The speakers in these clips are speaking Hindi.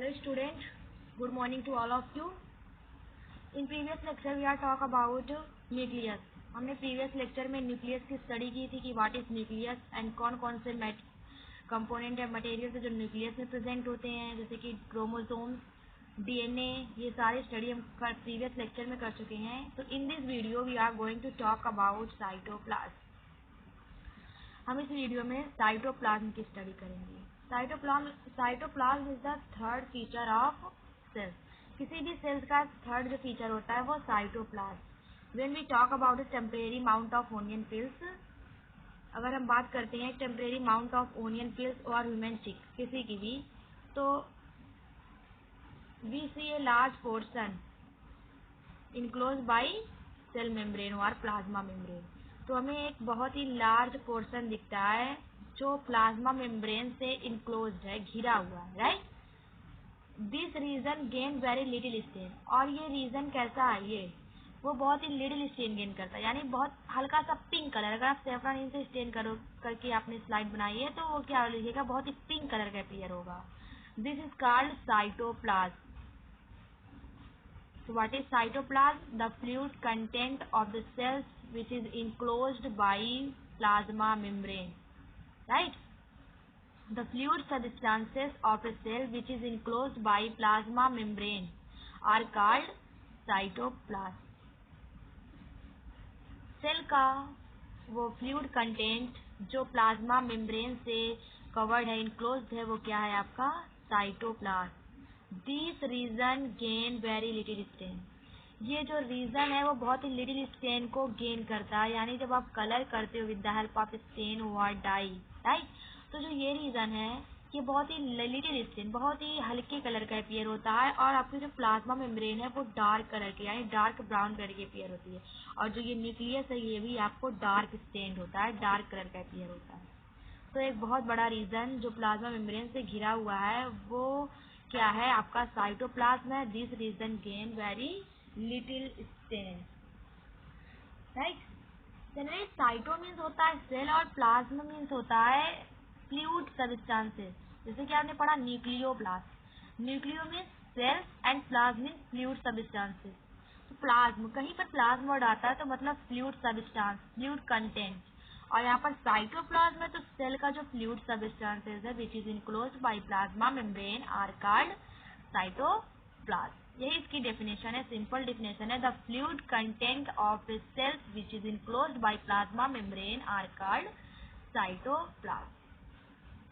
Hello student, good morning to all of you. In previous lecture we are talk about nucleus. हमने previous lecture में nucleus की study की थी कि what is nucleus and कौन कौन से component या materials जो nucleus में present होते हैं, जैसे कि chromosomes, DNA, ये सारी study हम previous lecture में कर चुके हैं. तो in this video we are going to talk about cytoplasm. हम इस वीडियो में साइटोप्लाज्म की स्टडी करेंगे. Cytoplasm is the third feature of cells. किसी भी सेल्स का थर्ड जो फीचर होता है वो cytoplasm. When we talk about a temporary mount of onion peels, अगर हम बात करते हैं temporary mount of onion peels और ह्यूमन चिक किसी की भी, तो we see a large portion enclose by cell membrane और प्लाज्मा मेम्ब्रेन. तो हमें एक बहुत ही लार्ज पोर्शन दिखता है जो प्लाज्मा मेम्ब्रेन से इनक्लोज है, घिरा हुआ है, right. This region gain very little stain. और ये रीजन कैसा है, ये वो बहुत ही लिटिल स्टेन गेन करता है, यानी बहुत हल्का सा पिंक कलर. अगर आप सेफ्रॉन से स्टेन करो करके आपने स्लाइड बनाई है तो वो क्या लिखेगा, बहुत ही पिंक कलर का अपीयर होगा. This is called cytoplasm. So what is cytoplasm? The fluid content of the cells which is enclosed by plasma membrane, right? The fluid substances of a cell which is enclosed by plasma membrane are called cytoplasm. Cell का वो फ्लूइड कंटेंट जो प्लाज्मा मेम्ब्रेन से कवर्ड है, इनक्लोज्ड है, वो क्या है आपका cytoplasm. This region gain very little stain. ये जो रीजन है वो बहुत ही लिटिल स्टेन को गेन करता है, यानी जब आप कलर करते हो with the help of stain और डाई, राइट. तो जो ये रीजन है ये बहुत ही लिटिल स्टेन, बहुत ही हल्के कलर का अपीयर होता है, और आपकी जो प्लाज्मा मेम्ब्रेन है वो डार्क कलर की, यानी डार्क ब्राउन कलर की अपीयर होती है. और जो ये न्यूक्लियस है ये भी आपको डार्क स्टेन्ड होता है, डार्क कलर का अपीयर होता है. तो एक बहुत बड़ा रीजन जो प्लाज्मा मेम्ब्रेन से घिरा हुआ है वो क्या है, आपका साइटोप्लाज्म है. This region gain very little stain, right. Generally cyto means होता है सेल और प्लाज्मा मीन्स होता है फ्लूइड सब्सटेंसेस. जैसे कि आपने पढ़ा nucleoplast. Nucleo means cells and plasm means fluid substances. तो प्लाज्म, कहीं पर प्लाज्म वर्ड आता है तो मतलब फ्लूइड सब्सटेंस, फ्लूइड कंटेंट. और यहाँ पर साइटोप्लाज्म है तो सेल का जो फ्लूइड सब्सटेंसेस है which is enclosed by plasma membrane are called cytoplasm. यही इसकी डेफिनेशन है, सिंपल डेफिनेशन है. The fluid content of cells which is enclosed by plasma membrane are called cytoplasm,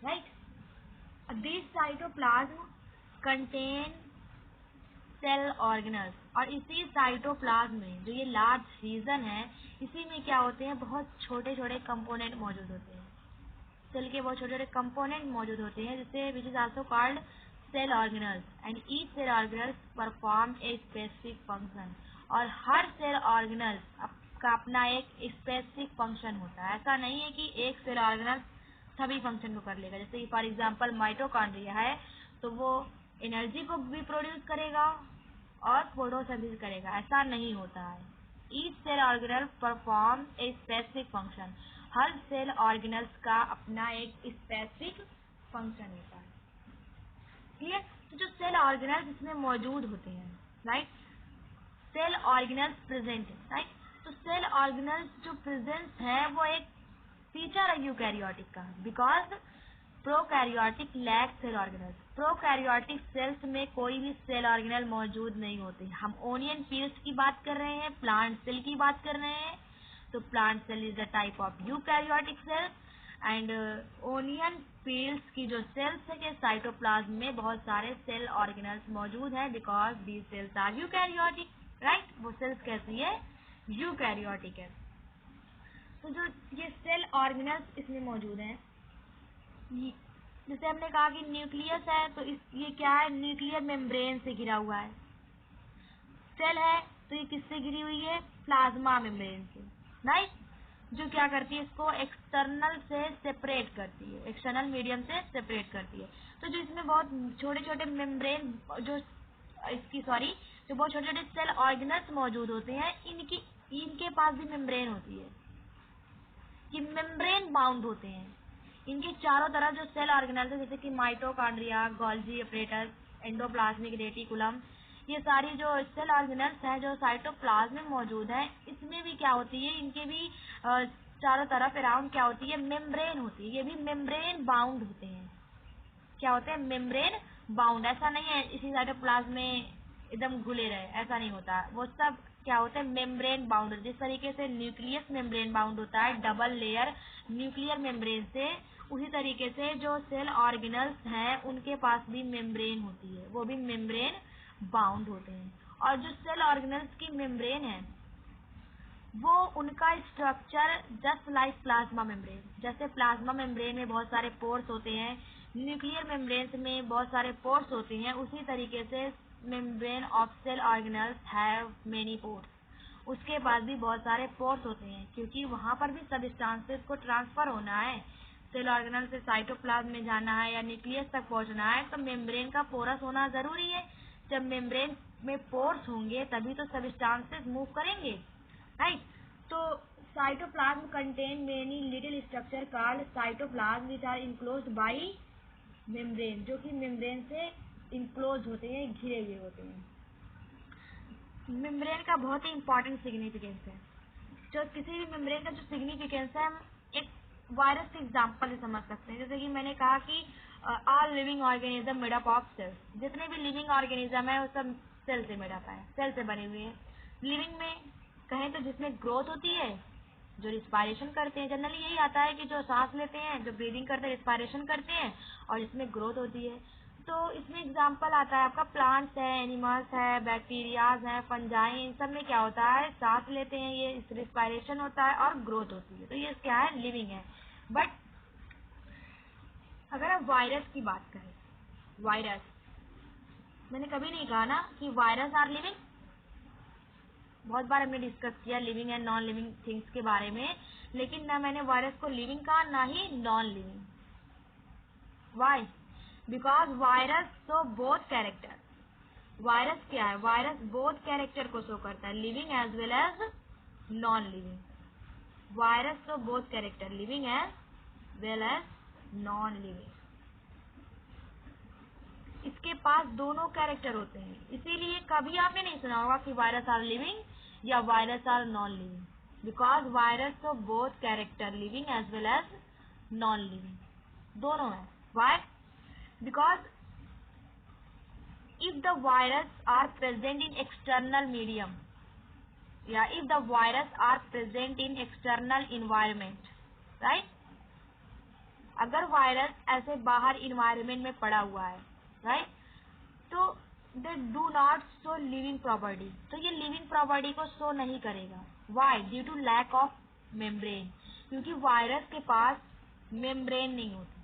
right. This cytoplasm contain cell organelles. और इसी साइटोप्लाज्म में जो ये लार्ज रीजन है इसी में क्या होते हैं, बहुत छोटे छोटे कंपोनेंट मौजूद होते हैं. सेल के बहुत छोटे छोटे कंपोनेंट मौजूद होते हैं जिसे which is also called cell organelles. And each cell organelles perform a specific function. और हर सेल ऑर्गेनल्स का अपना एक स्पेसिफिक फंक्शन होता है. ऐसा नहीं है कि एक सेल ऑर्गेनल सभी फंक्शन को कर लेगा. जैसे कि फॉर एग्जांपल माइटोकॉन्ड्रिया है तो वो एनर्जी को भी प्रोड्यूस करेगा और फोटोसिंथेसिस करेगा. ऐसा नहीं होता है. Each cell organelle perform a specific function. हर सेल ऑर्गेनल्स का अपना एक स्पेसिफिक फंक्शन होता है. क्लियर. तो जो सेल ऑर्गेनल्स इसमें मौजूद होते हैं, राइट, सेल ऑर्गेनल्स प्रेजेंट है, राइट. तो सेल ऑर्गेनल्स जो प्रेजेंस है वो एक फीचर है यूकैरियोटिक का, because prokaryotic lack cell organelles. Prokaryotic cells में कोई भी सेल ऑर्गेनल मौजूद नहीं होते. हम ओनियन पील्स की बात कर रहे हैं, प्लांट सेल की बात कर रहे हैं. तो plant cell is a type of eukaryotic cell. And onion peels की जो सेल्स है के साइटोप्लाज्म में बहुत सारे सेल ऑर्गेनल्स मौजूद हैं, because these cells are eukaryotic, right. वो सेल्स कैसी है, यूकैरियोटिक है. तो जो ये सेल ऑर्गेनल्स इसमें मौजूद हैं, जैसे हमने कहा कि न्यूक्लियस है तो ये क्या है, न्यूक्लियर मेम्ब्रेन से घिरा हुआ है. सेल है तो ये किससे घिरी हुई है, प्लाज्मा मेम्ब्रेन से, राइट. जो क्या करती है, इसको एक्सटर्नल से सेपरेट करती है, एक्सटर्नल मीडियम से सेपरेट करती है. तो जो इसमें बहुत छोटे छोटे मेम्ब्रेन जो जो बहुत छोटे छोटे सेल ऑर्गेनल्स मौजूद होते हैं, इनके पास भी मेम्ब्रेन होती है. ये मेम्ब्रेन बाउंड होते हैं. इनके चारों तरफ जो सेल ऑर्गेनल्स है जैसे कि mitochondria, Golgi apparatus endoplasmic reticulum, ये सारी जो सेल ऑर्गेनल्स हैं जो साइटोप्लाज्म में मौजूद है, इसमें भी क्या होती है, इनके भी चारों तरफ अराउंड क्या होती है, मेम्ब्रेन होती है। ये भी मेम्ब्रेन बाउंड होते हैं। क्या होते हैं, मेम्ब्रेन बाउंड। ऐसा नहीं है इसी साइटोप्लाज्म में एकदम घुले रहे, ऐसा नहीं होता। वो सब क्या होते हैं, मेम्ब्रेन बाउंड। जिस तरीके से न्यूक्लियस मेम्ब्रेन बाउंड होता है डबल लेयर न्यूक्लियर मेम्ब्रेन से, उसी तरीके से जो सेल ऑर्गेनल्स हैं उनके पास भी मेम्ब्रेन होती है, वो भी मेम्ब्रेन बाउंड होते हैं। और जो सेल ऑर्गेनल्स की मेम्ब्रेन है वो उनका structure just like plasma membrane, जैसे प्लाज्मा मेम्ब्रेन में बहुत सारे पोर्स होते हैं, न्यूक्लियर मेम्ब्रेन्स में बहुत सारे पोर्स होते हैं, उसी तरीके से membrane of cell organelles have many pores. उसके बाद भी बहुत सारे पोर्स होते हैं, क्योंकि वहाँ पर भी सब्सटेंसेस को ट्रांसफर होना है, सेल ऑर्गेनल से साइटोप्लाज्म में जाना है या न्यूक्लियस तक पहुँचना है, तो मेम्ब्रेन का पोरस होना जरूरी है। जब मेम्ब्रेन में पोर्स होंगे तभी तो सब्सटेंसेस मूव करेंगे, राइट। तो cytoplasm contain many little structure called cytoplasm which are enclosed by membrane, जो कि मेम्ब्रेन से इनक्लोज होते हैं, घिरे हुए होते हैं। मेम्ब्रेन का बहुत ही इंपॉर्टेंट सिग्निफिकेंस है। जो किसी भी मेम्ब्रेन का जो सिग्निफिकेंस है हम एक वायरस के एग्जांपल से समझ सकते हैं। जैसे कि मैंने कहा कि all living organism made up of cells, जितने भी लिविंग ऑर्गेनिज्म है वो सब सेल से मेड अप है, सेल से बने हुए हैं। लिविंग में कहें तो जिसमें ग्रोथ होती है, जो रिस्पायरेशन करते हैं, जनरली यही आता है कि जो सांस लेते हैं, जो ब्रीदिंग करते हैं, रिस्पायरेशन करते हैं, और इसमें ग्रोथ होती है। तो इसमें एग्जांपल आता है आपका प्लांट्स है, एनिमल्स है, बैक्टीरियाज है, फंजाई, इन सब में क्या होता है, सांस लेते हैं, ये रिस्पायरेशन होता है और ग्रोथ होती है, तो ये क्या है, लिविंग है। बट अगर आप वायरस की बात करें, वायरस, मैंने कभी नहीं कहा ना कि वायरस आर लिविंग। बहुत बार हमने डिस्कस किया living and non living things के बारे में, लेकिन ना मैंने वायरस को लिविंग कहा ना ही non living. Why? Because virus show both character. Virus क्या है, वायरस बोथ कैरेक्टर को शो करता है, living as well as non living. Virus show both character, living as well as non living. इसके पास दोनों कैरेक्टर होते हैं, इसीलिए कभी आपने नहीं सुना होगा कि वायरस आर लिविंग या virus are non living, because virus show both character, living as well as non living, दोनों है। Why? Because if the virus are present in external medium, if the virus are present in external environment, right, अगर वायरस ऐसे बाहर इन्वायरमेंट में पड़ा हुआ है, राइट, तो they do not show living property, तो ये लिविंग प्रॉपर्टी को शो नहीं करेगा। Why? Due to lack of membrane, क्योंकि वायरस के पास मेम्ब्रेन नहीं होती।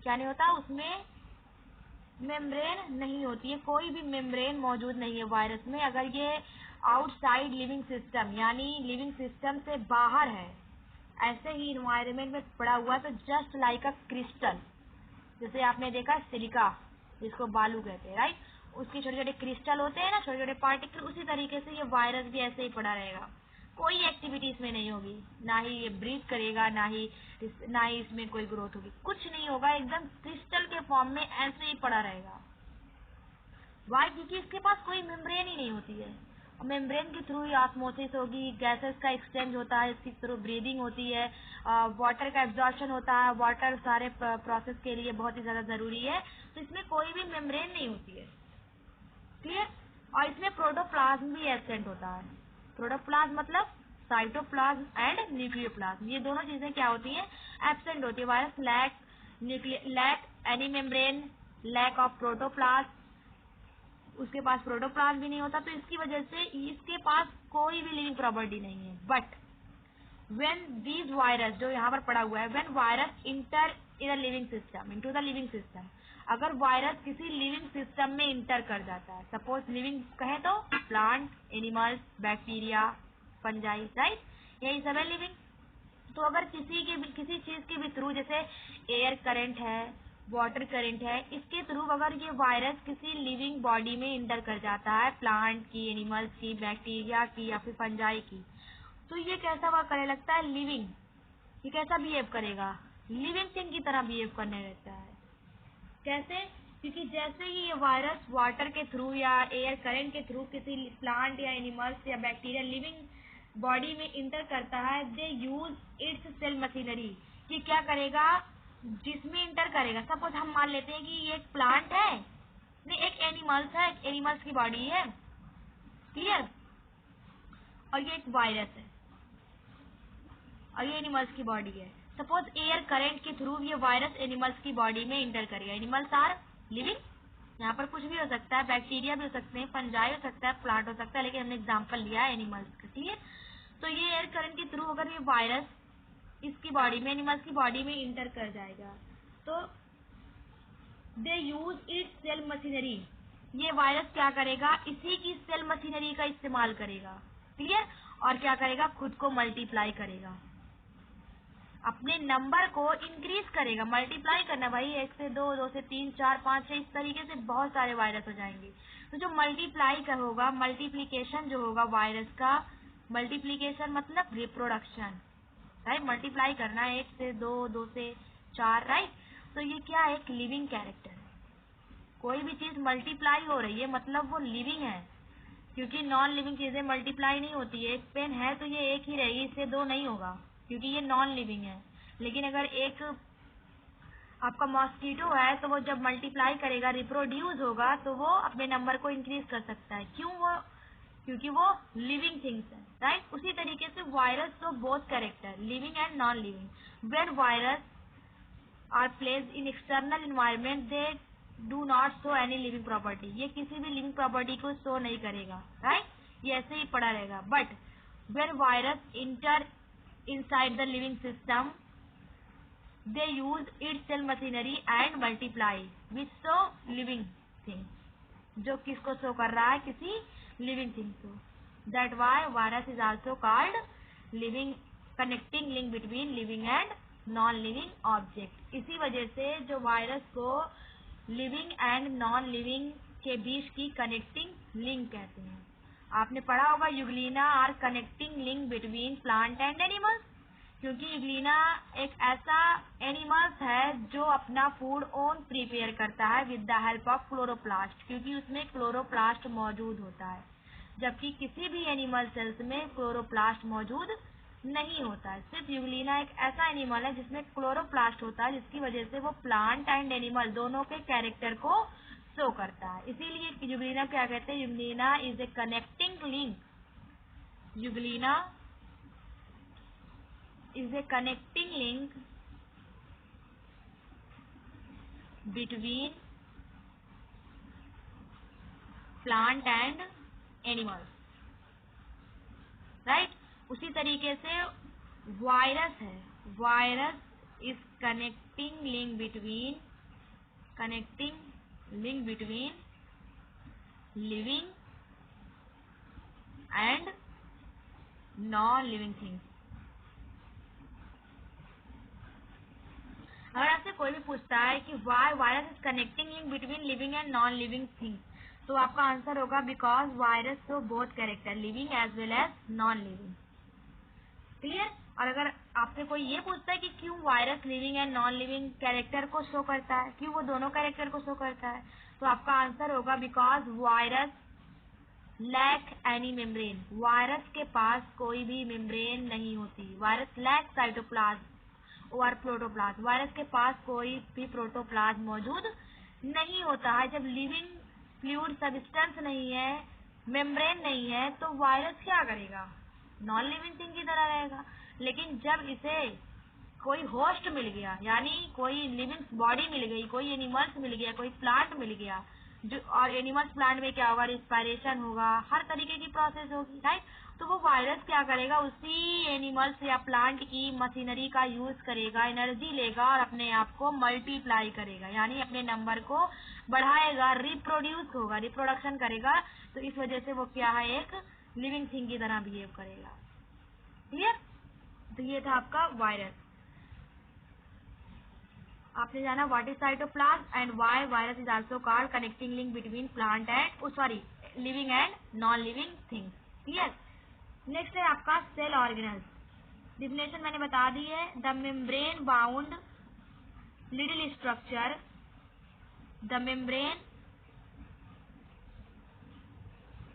क्या नहीं होता उसमें? मेम्ब्रेन नहीं होती है, कोई भी मेम्ब्रेन मौजूद नहीं है वायरस में। अगर ये आउटसाइड लिविंग सिस्टम यानी लिविंग सिस्टम से बाहर है, ऐसे ही इन्वायरमेंट में पड़ा हुआ, तो जस्ट लाइक अ क्रिस्टल, जैसे आपने देखा सिलिका जिसको बालू कहते हैं, राइट, उसके छोटे छोटे क्रिस्टल होते हैं ना, छोटे छोटे पार्टिकल, उसी तरीके से ये वायरस भी ऐसे ही पड़ा रहेगा, कोई एक्टिविटी इसमें नहीं होगी, ना ही ये ब्रीथ करेगा, ना ही इसमें कोई ग्रोथ होगी, कुछ नहीं होगा, एकदम क्रिस्टल के फॉर्म में ऐसे ही पड़ा रहेगा। वाई? क्योंकि इसके पास कोई मेम्ब्रेन ही नहीं होती है। मेम्ब्रेन के थ्रू ही ऑस्मोसिस होगी, गैसेस का एक्सचेंज होता है, इसके थ्रू ब्रीदिंग होती है, वाटर का एब्जॉर्प्शन होता है, वाटर सारे प्रोसेस के लिए बहुत ही ज्यादा जरूरी है, तो इसमें कोई भी मेम्ब्रेन नहीं होती है, क्लियर। और इसमें प्रोटोप्लाज्म भी एब्सेंट होता है। प्रोटोप्लाज्म मतलब साइटोप्लाज्म एंड न्यूक्लियोप्लाज्म, ये दोनों चीजें क्या होती हैं, एब्सेंट होती है। Virus lack any membrane, lack of protoplasm, उसके पास प्रोटोप्लाज्म भी नहीं होता, तो इसकी वजह से इसके पास कोई भी लिविंग प्रॉपर्टी नहीं है। बट व्हेन दीज वायरस, जो यहाँ पर पड़ा हुआ है, when virus enter in the living system, into the living system, अगर वायरस किसी लिविंग सिस्टम में इंटर कर जाता है, सपोज लिविंग कहें तो plant, animals, bacteria, fungi, right, यही सब है लिविंग। तो अगर किसी चीज के भी थ्रू, जैसे एयर करंट है, वाटर करंट है, इसके थ्रू अगर ये वायरस किसी लिविंग बॉडी में इंटर कर जाता है, प्लांट की, एनिमल्स की, बैक्टीरिया की या फिर फंजाई की, तो ये कैसा वर्क करने लगता है, लिविंग। ये कैसा बिहेव करेगा, लिविंग थिंग की तरह बिहेव करने लगता है। कैसे? क्योंकि जैसे ही ये वायरस वाटर के थ्रू या एयर करंट के थ्रू किसी प्लांट या एनिमल्स या बैक्टीरिया लिविंग बॉडी में इंटर करता है, दे यूज इट्स सेल मशीनरी। कि क्या करेगा, जिसमें इंटर करेगा, सपोज हम मान लेते हैं कि ये एक प्लांट है, नहीं एक एनिमल्स है, एनिमल्स की बॉडी है, क्लियर, और ये एक वायरस है और ये एनिमल्स की बॉडी है। सपोज एयर करंट के थ्रू ये वायरस एनिमल्स की बॉडी में इंटर करेगा। एनिमल्स आर लिविंग, यहाँ पर कुछ भी हो सकता है, बैक्टीरिया भी हो सकते हैं, फंजाई हो सकता है, प्लांट हो सकता है, लेकिन हमने एग्जांपल लिया है एनिमल्स का, ठीक है। तो ये एयर करंट के थ्रू अगर ये वायरस इसकी बॉडी में, एनिमल्स की बॉडी में इंटर कर जाएगा, तो दे यूज इट सेल मशीनरी। ये वायरस क्या करेगा, इसी की सेल मशीनरी का इस्तेमाल करेगा, क्लियर, और क्या करेगा, खुद को मल्टीप्लाई करेगा, अपने नंबर को इंक्रीज करेगा। मल्टीप्लाई करना भाई, 1 से 2, 2 से 3, 4, 5, 6, इस तरीके से बहुत सारे वायरस हो जाएंगे। तो जो मल्टीप्लाई का होगा, मल्टीप्लीकेशन जो होगा वायरस का, मल्टीप्लीकेशन मतलब रिप्रोडक्शन, राइट, मल्टीप्लाई करना 1 से 2, 2 से 4, राइट। तो ये क्या है, एक लिविंग कैरेक्टर है। कोई भी चीज मल्टीप्लाई हो रही है मतलब वो लिविंग है, क्योंकि नॉन लिविंग चीजें मल्टीप्लाई नहीं होती है। एक पेन है तो ये एक ही रहेगी, इससे 2 नहीं होगा, क्योंकि ये नॉन लिविंग है। लेकिन अगर एक आपका मॉस्किटो है तो वो जब मल्टीप्लाई करेगा, रिप्रोड्यूस होगा, तो वो अपने नंबर को इंक्रीज कर सकता है। क्यों, वो क्योंकि वो लिविंग थिंग्स है, राइट। उसी तरीके से वायरस तो both character, living and non living. When virus are placed in external environment, they do not show any living property. ये किसी भी लिविंग प्रॉपर्टी को शो नहीं करेगा, राइट, ये ऐसे ही पड़ा रहेगा। But when virus enter inside the living system, they use its cell machinery and multiply which show living thing। जो किसको शो कर रहा है, किसी लिविंग थिंग को। That why virus is also called living, connecting link between living and non living object. इसी वजह से जो वायरस को लिविंग एंड नॉन लिविंग के बीच की कनेक्टिंग लिंक कहते हैं। आपने पढ़ा होगा euglena are connecting link between plant and animals, क्योंकि यूग्लिना एक ऐसा एनिमल्स है जो अपना फूड ओन प्रिपेयर करता है with the help of chloroplast, क्योंकि उसमें क्लोरोप्लास्ट मौजूद होता है, जबकि किसी भी एनिमल सेल्स में क्लोरोप्लास्ट मौजूद नहीं होता है। सिर्फ यूग्लिना एक ऐसा एनिमल है जिसमें क्लोरोप्लास्ट होता है, जिसकी वजह से वो प्लांट एंड एनिमल दोनों के कैरेक्टर को शो करता है। इसीलिए यूग्लिना क्या कहते हैं, euglena is a connecting link. Euglena is a connecting link between plant and animals, right. उसी तरीके से वायरस है, virus is connecting link between living and non living things. अगर आपसे कोई भी पूछता है कि why virus is connecting link between living and non living things, तो आपका आंसर होगा because virus show both character, living as well as non living, clear. और अगर आपसे कोई ये पूछता है कि क्यों virus living and non living character को शो करता है, क्यों वो दोनों कैरेक्टर को शो करता है, तो आपका आंसर होगा because virus lack any membrane. Virus के पास कोई भी मेम्ब्रेन नहीं होती। वायरस लैक साइटोप्लाज्म और प्रोटोप्लाज्म, वायरस के पास कोई भी प्रोटोप्लाज्म मौजूद नहीं होता है। जब लिविंग फ्लूइड सब्सटेंस नहीं है, मेम्ब्रेन नहीं है, तो वायरस क्या करेगा, नॉन लिविंग थिंग की तरह रहेगा। लेकिन जब इसे कोई होस्ट मिल गया, यानी कोई लिविंग बॉडी मिल गई, कोई एनिमल्स मिल गया, कोई प्लांट मिल गया, जो और एनिमल्स प्लांट में क्या होगा, रिस्पायरेशन होगा, हर तरीके की प्रोसेस होगी, राइट। तो वो वायरस क्या करेगा, उसी एनिमल्स या प्लांट की मशीनरी का यूज करेगा, एनर्जी लेगा और अपने आप को मल्टीप्लाई करेगा, यानी अपने नंबर को बढ़ाएगा, रिप्रोड्यूस होगा, रिप्रोडक्शन करेगा। तो इस वजह से वो क्या है, एक लिविंग थिंग की तरह बिहेव करेगा, क्लियर। तो ये था आपका वायरस। आपने जाना what is cytoplasm and why virus is also called connecting link between plant and living and non living things, clear. Next है आपका सेल ऑर्गेनल्स। डिफिनेशन मैंने बता दी है, the membrane bound little structure the membrane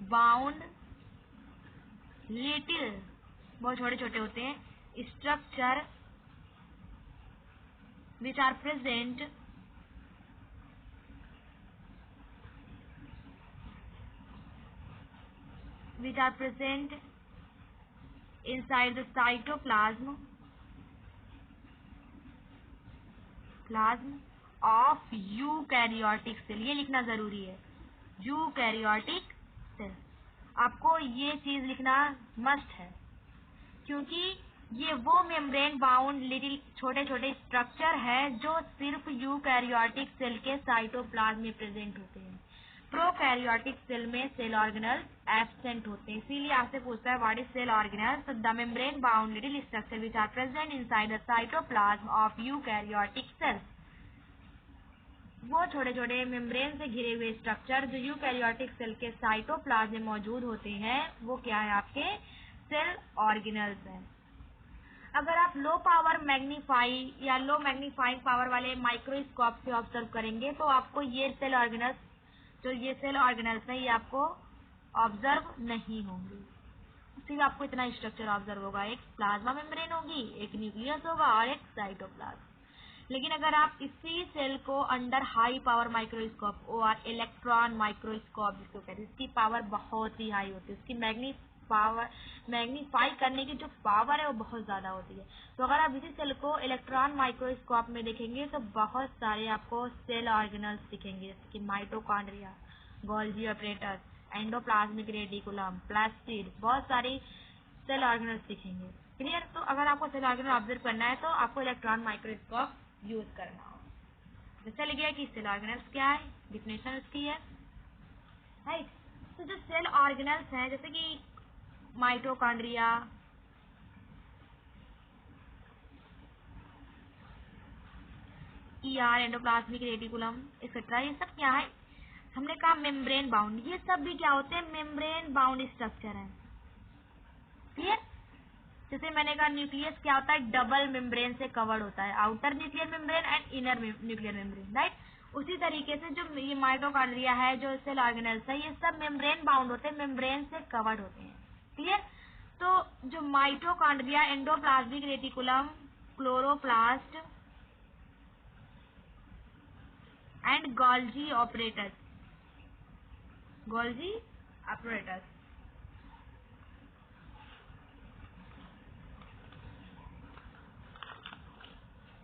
bound little, बहुत छोटे छोटे होते हैं, structure which are present inside the cytoplasm of eukaryotic cell. ये लिखना जरूरी है, यूकैरियोटिक सेल। आपको ये चीज लिखना मस्ट है, क्योंकि ये वो मेम्ब्रेन बाउंड लिटिल छोटे छोटे स्ट्रक्चर है जो सिर्फ यूकैरियोटिक सेल के साइटोप्लाज्म में प्रेजेंट होते हैं। प्रोकैरियोटिक सेल में सेल ऑर्गेनल्स एब्सेंट होते हैं। इसीलिए आपसे पूछता है what is cell organelles. The membrane bound little structure which are present inside the cytoplasm of eukaryotic cells. वो छोटे छोटे मेम्ब्रेन से घिरे हुए स्ट्रक्चर जो यूकैरियोटिक सेल के साइटोप्लाज्म में मौजूद होते हैं, वो क्या है? आपके सेल ऑर्गेनल्स हैं। अगर आप लो पावर मैग्नीफाई या लो मैग्नीफाइंग पावर वाले माइक्रोस्कोप से ऑब्जर्व करेंगे तो आपको ये सेल ऑर्गेनल्स, जो ये सेल ऑर्गेनल्स हैं, ये आपको ऑब्जर्व नहीं होंगे। सिर्फ आपको इतना स्ट्रक्चर ऑब्जर्व होगा, एक प्लाज्मा मेम्ब्रेन होगी, एक न्यूक्लियस होगा और एक साइटोप्लाज्म। लेकिन अगर आप इसी सेल को अंडर हाई पावर माइक्रोस्कोप और इलेक्ट्रॉन माइक्रोस्कोप जिसको कहते हैं, इसकी पावर बहुत ही हाई होती है, इसकी मैग्नीफाई करने की जो पावर है वो बहुत ज्यादा होती है। तो अगर आप इसी सेल को इलेक्ट्रॉन माइक्रोस्कोप में देखेंगे तो बहुत सारे आपको सेल ऑर्गेनल्स दिखेंगे, जैसे कि mitochondria, Golgi apparatus, endoplasmic reticulum, plastid, बहुत सारी सेल ऑर्गेनल्स दिखेंगे। क्लियर? तो अगर आपको सेल ऑर्गेनल ऑब्जर्व करना है तो आपको इलेक्ट्रॉन माइक्रोस्कोप यूज करना होगा। तो चल गया कि सेल ऑर्गेनल्स क्या है, डिफिनेशन उसकी है, राइट। तो जो सेल ऑर्गेनल्स हैं, जैसे कि mitochondria, ER, endoplasmic reticulum etcetera, ये सब क्या है? हमने कहा मेम्ब्रेन बाउंड। ये सब भी क्या होते हैं? मेम्ब्रेन बाउंड स्ट्रक्चर है। क्लियर? जैसे मैंने कहा न्यूक्लियस क्या होता है? डबल मेम्ब्रेन से कवर्ड होता है, outer nuclear membrane and inner nuclear membrane, right. उसी तरीके से जो ये माइटोकॉन्ड्रिया है, जो सेल ऑर्गेनल्स है, ये सब मेम्ब्रेन बाउंड होते हैं, मेम्ब्रेन से कवर्ड होते हैं। क्लियर? तो जो mitochondria, endoplasmic reticulum, chloroplast and Golgi apparatus,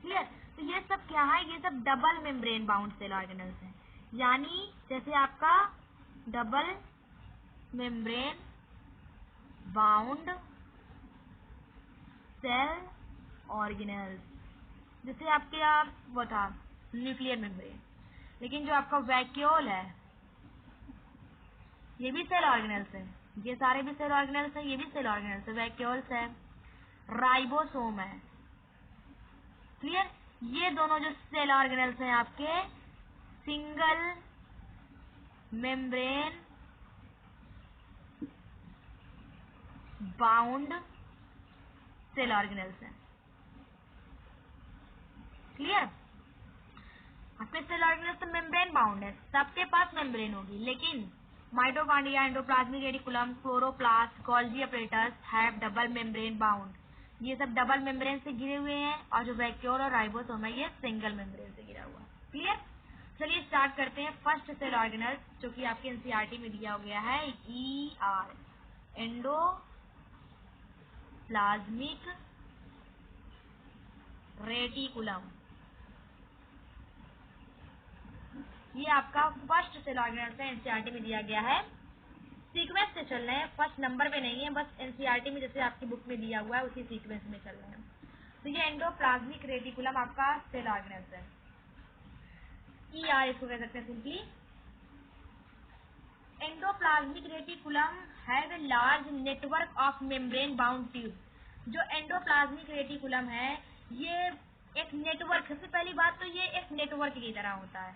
clear? तो ये सब क्या है? ये सब double membrane bound cell organelles हैं। यानी जैसे आपका double membrane bound cell organelles, जैसे आपके वो था न्यूक्लियर मेम्ब्रेन। लेकिन जो आपका वैक्यूल है, ये भी सेल ऑर्गेनल्स है, ये सारे भी सेल ऑर्गेनल्स है, ये भी सेल ऑर्गेनल्स है, वैक्यूल्स है, राइबोसोम है। क्लियर? ये दोनों जो सेल ऑर्गेनल्स हैं आपके single membrane bound cell organelles हैं। क्लियर? आपके सेल ऑर्गेनल्स तो मेम्ब्रेन बाउंड है, सबके पास मेम्ब्रेन होगी, लेकिन mitochondria, endoplasmic reticulum, chloroplast, Golgi apparatus have double membrane bound. ये सब डबल मेम्ब्रेन से घिरे हुए हैं, और जो वैक्यूल और राइबोसोम है, ये सिंगल मेम्ब्रेन से घिरा हुआ है। क्लियर? चलिए स्टार्ट करते हैं फर्स्ट सेल ऑर्गेनल्स, जो कि आपके एनसीईआरटी में दिया गया है, ईआर, एंडोप्लाज्मिक रेटिकुलम। ये आपका फर्स्ट सेल ऑर्गेनल्स है, एनसीईआरटी में दिया गया है। सीक्वेंस से चल रहे हैं, फर्स्ट नंबर पे नहीं है, बस एनसीईआरटी में जैसे आपकी बुक में दिया हुआ है उसी सीक्वेंस में चल रहे हैं। तो ये एंडोप्लाज्मिक रेटिकुलम आपका सेल ऑर्गेनल्स है, ईआर इसको कह सकते हैं simply. Endoplasmic reticulum have a large network of membrane bound tube. जो एंडोप्लाज्मिक रेटिकुलम है, ये एक नेटवर्क, सबसे पहली बात तो ये एक नेटवर्क की तरह होता है।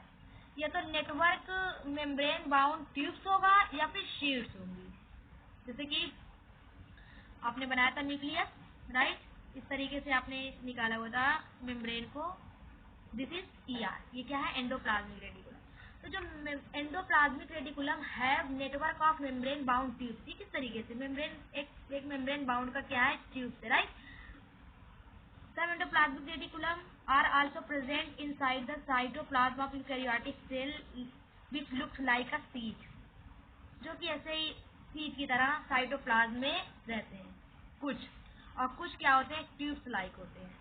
या तो नेटवर्क मेम्ब्रेन बाउंड ट्यूब्स होगा या फिर शीट्स होंगी। जैसे कि आपने बनाया था न्यूक्लियस, राइट, इस तरीके से आपने निकाला हुआ था मेम्ब्रेन को। दिस इज ईआर, ये क्या है? Endoplasmic reticulum. तो जो endoplasmic reticulum have network of membrane bound tubes, किस तरीके से मेम्ब्रेन एक मेम्ब्रेन बाउंड का क्या है, ट्यूब से, right. Some endoplasmic reticulum are also present inside the cytoplasm of eukaryotic cell which looks like a seed, जो कि ऐसे ही सीड की तरह साइटोप्लाज्म में रहते हैं कुछ, और कुछ क्या होते हैं, ट्यूब्स लाइक होते हैं।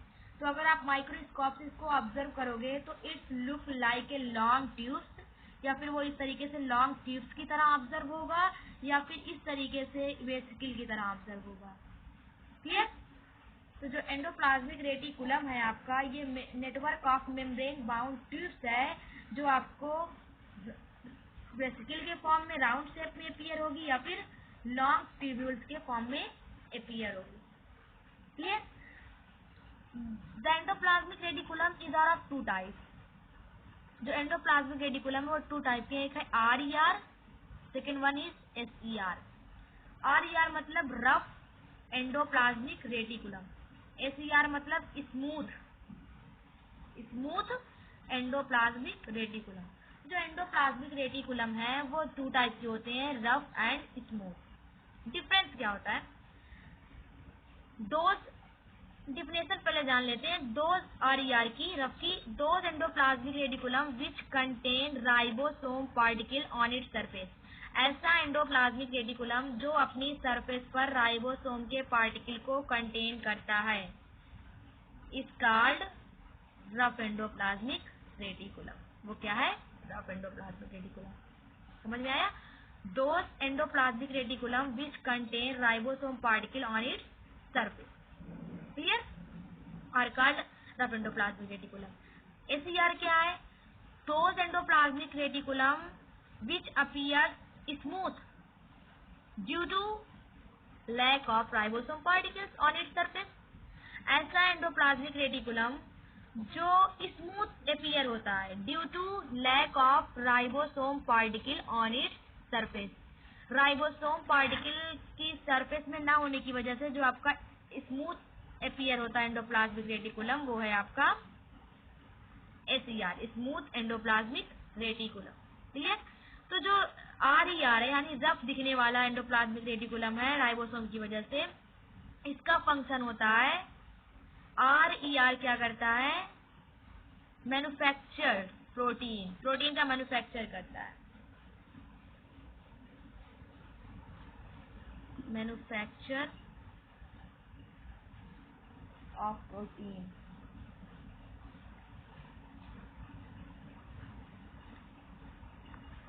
तो अगर आप माइक्रोस्कोप से इसको ऑब्जर्व करोगे तो it's look like a long tubes, या फिर वो इस तरीके से लॉन्ग ट्यूब्स की तरह ऑब्जर्व होगा, या फिर इस तरीके से वेसिकल की तरह ऑब्जर्व होगा। क्लियर। तो जो एंडोप्लाज्मिक रेटिकुलम है आपका, ये network of membrane bound tubes है, जो आपको वेसिकल के फॉर्म में राउंड शेप में अपीयर होगी, या फिर लॉन्ग ट्यूब्यूल्स के फॉर्म में अपीयर होगी। Clear. The endoplasmic reticulum is are of two type. जो एंडोप्लाज्मिक रेटिकुलम है वो टू टाइप के, एक है RER, second one is SER। RER मतलब रफ एंडोप्लाज्मिक रेटिकुलम, SER मतलब स्मूथ एंडोप्लाज्मिक रेटिकुलम। जो एंडोप्लाज्मिक रेटिकुलम है वो टू टाइप के होते हैं, रफ एंड स्मूथ। डिफरेंस क्या होता है, दोज डिफिनेशन पहले जान लेते हैं। दोज RER की, रफ की, those endoplasmic reticulum which contain ribosome particle on its surface. ऐसा एंडोप्लाज्मिक रेटिकुलम जो अपनी सरफेस पर राइबोसोम के पार्टिकल को कंटेन करता है, इस कॉल्ड रफ एंडोप्लाज्मिक रेटिकुलम। वो क्या है, रफ एंडोप्लाज्मिक रेटिकुलम। समझ में आया। Those endoplasmic reticulum which contain ribosome particle on its surface, clear, are called rough endoplasmic reticulum. SER क्या है, those endoplasmic reticulum which appear smooth due to lack of ribosome particles on its surface. ऐसा एंडोप्लाज्मिक रेटिकुलम जो स्मूथ अपीयर होता है due to lack of ribosome particle on its surface. Ribosome particle की सरफेस में ना होने की वजह से जो आपका स्मूथ अपीयर होता है एंडोप्लाज्मिक रेटिकुलम, वो है आपका SER, smooth endoplasmic reticulum. Clear. तो जो RER है यानी रफ दिखने वाला एंडोप्लाज्मिक रेटिकुलम है राइबोसोम की वजह से, इसका फंक्शन होता है, RER क्या करता है, मैन्युफैक्चर प्रोटीन का मैन्युफैक्चर करता है, मैन्युफैक्चर ऑफ प्रोटीन।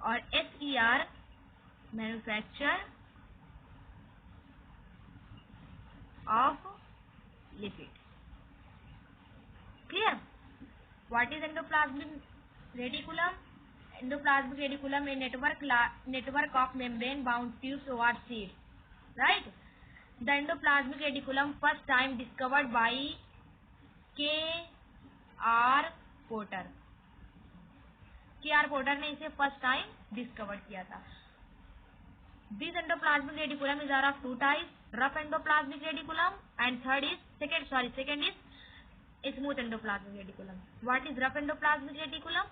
और SER manufacture of lipid. Clear. What is endoplasmic reticulum? Endoplasmic reticulum A network of membrane bound tubes or sheets, right? The endoplasmic reticulum first time discovered by K.R. Porter। K.R. Porter ने इसे फर्स्ट टाइम डिस्कवर किया था। This endoplasmic reticulum is of two types, rough endoplasmic reticulum and second is smooth endoplasmic reticulum. What is rough endoplasmic reticulum?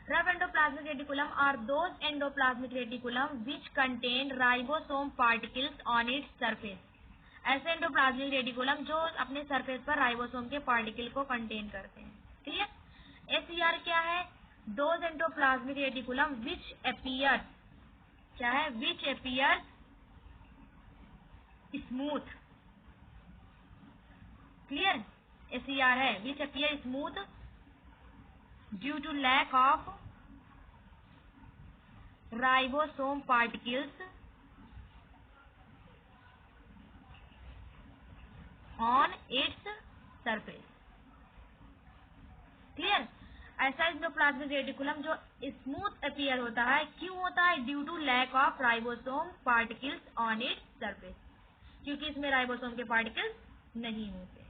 Rough endoplasmic reticulum are those endoplasmic reticulum which contain ribosome particles on its surface। ऐसे एंडोप्लाज्मिक रेटिकुलम जो अपने सरफेस पर राइबोसोम के पार्टिकल को कंटेन करते हैं। क्लियर। SER क्या है, those endoplasmic reticulum which appear, क्या है, which appear smooth. Clear. SER है which appear smooth due to lack of ribosome particles on its surface. Clear. ऐसा एंडोप्लाज्मिक रेटिकुलम जो स्मूथ अपीयर होता है, क्यों होता है, due to lack of ribosome particles on its surface, क्योंकि इसमें राइबोसोम के पार्टिकल्स नहीं होते।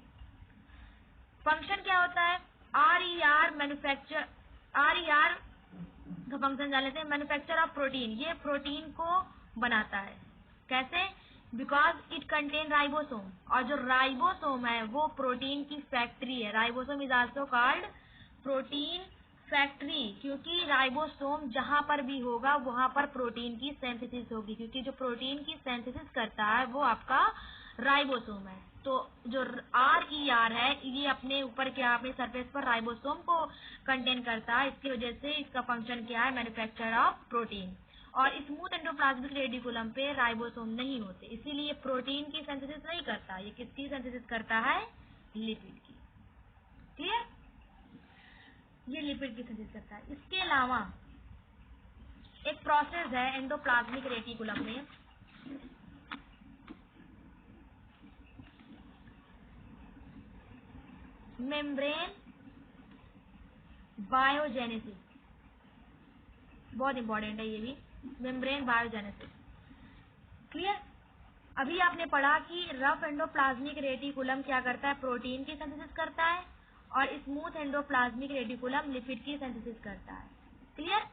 फंक्शन क्या होता है, RER मैन्युफैक्चर, RER का फंक्शन जान लेते हैं। मैन्युफैक्चर ऑफ प्रोटीन, ये प्रोटीन को बनाता है, कैसे, बिकॉज इट कंटेन राइबोसोम, और जो राइबोसोम है वो प्रोटीन की फैक्ट्री है। Ribosome is also called protein factory, क्योंकि राइबोसोम जहां पर भी होगा वहां पर प्रोटीन की सिंथेसिस होगी, क्योंकि जो प्रोटीन की सिंथेसिस करता है वो आपका राइबोसोम है। तो जो RER है ये अपने ऊपर क्या, अपने सरफेस पर राइबोसोम को कंटेन करता है। इसकी वजह से इसका फंक्शन क्या है, मैन्युफैक्चर ऑफ प्रोटीन। और स्मूथ एंडोप्लाज्मिक रेटिकुलम पे राइबोसोम नहीं होते, इसीलिए प्रोटीन की सिंथेसिस नहीं करता। ये किसकी सिंथेसिस करता है, लिपिड की। क्लियर, ये लिपिड की सिंथेसिस करता है। इसके अलावा एक प्रोसेस है एंडोप्लाज्मिक रेटिकुलम में, मेम्ब्रेन बायोजेनेसिस, बहुत इंपॉर्टेंट है ये भी, मेम्ब्रेन बायोजेनेसिस। क्लियर, अभी आपने पढ़ा कि रफ एंडोप्लाज्मिक रेटिकुलम क्या करता है, प्रोटीन की सिंथेसिस करता है, और स्मूथ एंडोप्लाज्मिक रेटिकुलम लिपिड की सिंथेसिस करता है। क्लियर,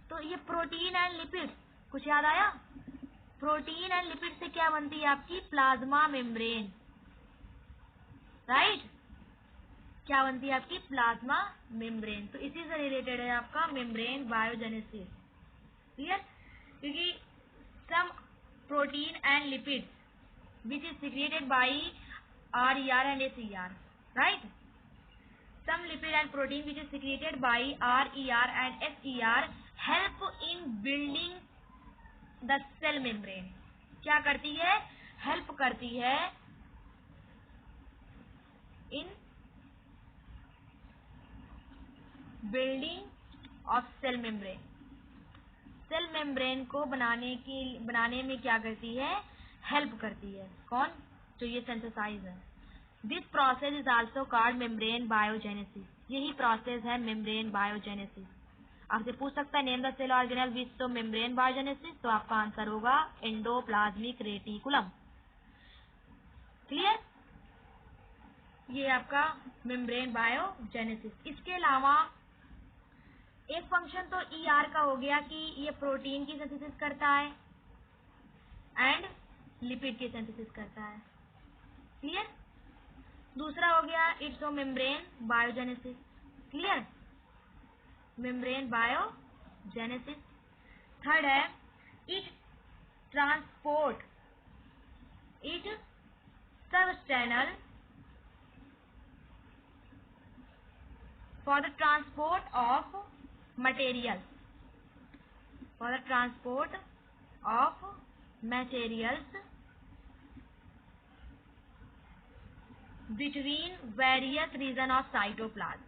तो ये प्रोटीन एंड लिपिड, कुछ याद आया? प्रोटीन एंड लिपिड से क्या बनती है आपकी, प्लाज्मा मेम्ब्रेन, राइट? क्या बनती है आपकी, प्लाज्मा मेम्ब्रेन। तो इसी से रिलेटेड है आपका मेम्ब्रेन बायोजेनेसिस। क्लियर, क्योंकि some protein and lipids which is secreted by RER and SER, right? Some lipid and protein which is secreted by RER and SER help in building the cell membrane. क्या करती है, हेल्प करती है in building of cell membrane. Cell membrane को बनाने में क्या करती है, हेल्प करती है। कौन, जो ये सिंथेसाइज है। This process is also called membrane biogenesis. यही प्रोसेस है मेम्ब्रेन बायोजेनेसिस। आपसे पूछ सकता है name the cell organelle which show membrane biogenesis, तो आपका आंसर होगा एंडोप्लाज्मिक रेटिकुलम। क्लियर, ये आपका मेम्ब्रेन बायोजेनेसिस। इसके अलावा एक फंक्शन तो ER का हो गया कि ये प्रोटीन की सिंथेसिस करता है एंड लिपिड की सिंथेसिस करता है। क्लियर, दूसरा हो गया it's membrane biogenesis. Clear, membrane biogenesis. Third है it transport it substantial for the transport of materials, for the transport of materials between various region of cytoplasm.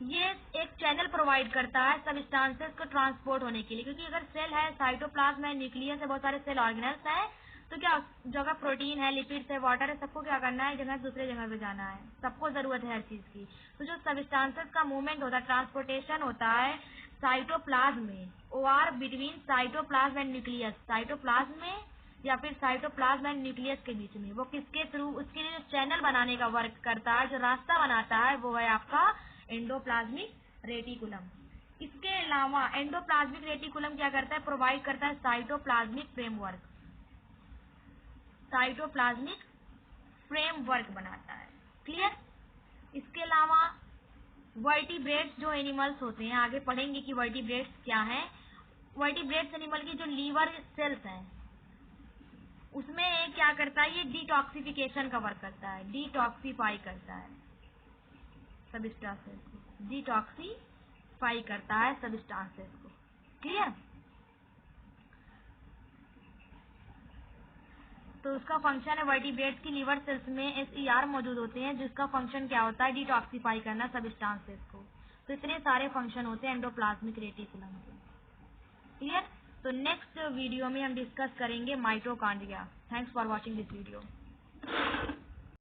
ये एक चैनल प्रोवाइड करता है सबस्टांसेस को ट्रांसपोर्ट होने के लिए, क्योंकि अगर सेल है, साइटोप्लाज्म है, न्यूक्लियस है, बहुत सारे सेल ऑर्गेनेल्स है, तो क्या जगह प्रोटीन है, लिपिड्स है, वाटर है, सबको क्या करना है, जगह दूसरे जगह पे जाना है, सबको जरूरत है हर चीज की। तो जो सबस्टांसेस का मूवमेंट होता है, ट्रांसपोर्टेशन होता है साइटोप्लाज्म में, OR between cytoplasm and nucleus, cytoplasm में या फिर साइटोप्लाज्म एंड न्यूक्लियस के बीच में, वो किसके थ्रू, उसके लिए जो चैनल बनाने का वर्क करता है, जो रास्ता बनाता है, वो है आपका एंडोप्लाज्मिक रेटिकुलम। इसके अलावा एंडोप्लाज्मिक रेटिकुलम क्या करता है, प्रोवाइड करता है साइटोप्लाज्मिक फ्रेमवर्क, साइटोप्लाज्मिक फ्रेमवर्क बनाता है। क्लियर, इसके अलावा वर्टिब्रेट्स जो एनिमल्स होते हैं, आगे पढ़ेंगे कि वर्टिब्रेट्स क्या हैं। वर्टिब्रेट्स एनिमल की जो लीवर सेल्स हैं उसमें क्या करता है, ये डिटॉक्सिफिकेशन का वर्क करता है, डिटॉक्सीफाई करता है सबस्टांसेस को, डिटॉक्सीफाई करता है सबस्टांसेस को। क्लियर, तो उसका फंक्शन है, वर्टिब्रेट्स की लीवर सेल्स में SER मौजूद होते हैं, जिसका फंक्शन क्या होता है, डिटॉक्सीफाई करना सबस्टांसेस को। तो इतने सारे फंक्शन होते हैं एंडोप्लाज्मिक रेटिकुलम के। क्लियर, तो नेक्स्ट वीडियो में हम डिस्कस करेंगे mitochondria. Thanks for watching this video.